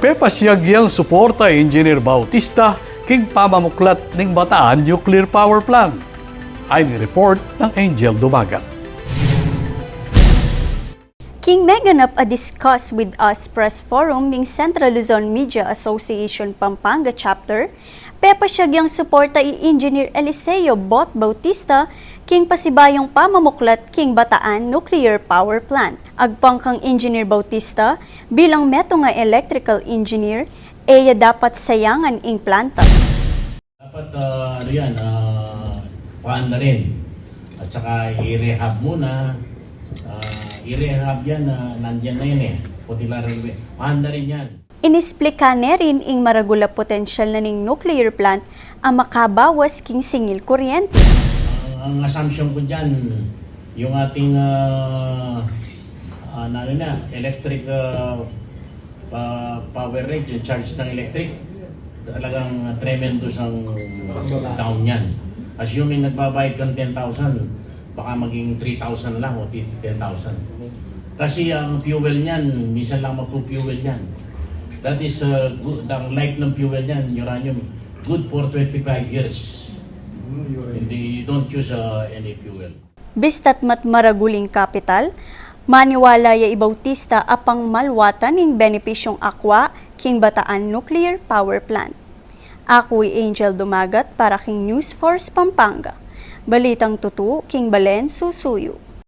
Pepasyagyang suporta Engineer Bautista king pamamuklat ng Bataan Nuclear Power Plant. Ay ni-report ng Angel Dumagat. King meganap a discuss with us press forum ng Central Luzon Media Association Pampanga Chapter, pepasyagyang suporta i-Engineer Eliseo Bot Bautista king pasibayong pamamuklat king Bataan Nuclear Power Plant. Agpang kang Engineer Bautista bilang meto nga electrical engineer, eya dapat sayangan ing planta. Dapat paandarin at saka i-rehab muna. I-rehab yan, nandyan na yun Putilaran, paandarin yan. Inisplika na rin ing maragula potensyal na ning nuclear plant ang makabawas king singil kuryente. Ang assumption ko dyan, yung ating electric power rate, yung charge ng electric, talagang tremendous ang down yan. Assuming nagbabayad kang 10,000, baka maging 3,000 lang o 10,000. Kasi ang fuel niyan, minsan lang magpo-fuel yan. That is good, ang life ng fuel niyan, uranium, good for 25 years. Hindi, you don't use any fuel. Bistat mat maraguling kapital, maniwala ya Bautista apang malwatan ning benepisyong akwa king Bataan Nuclear Power Plant. Ako'y Angel Dumagat para king News Force Pampanga. Balitang tutu king Balen Susuyo.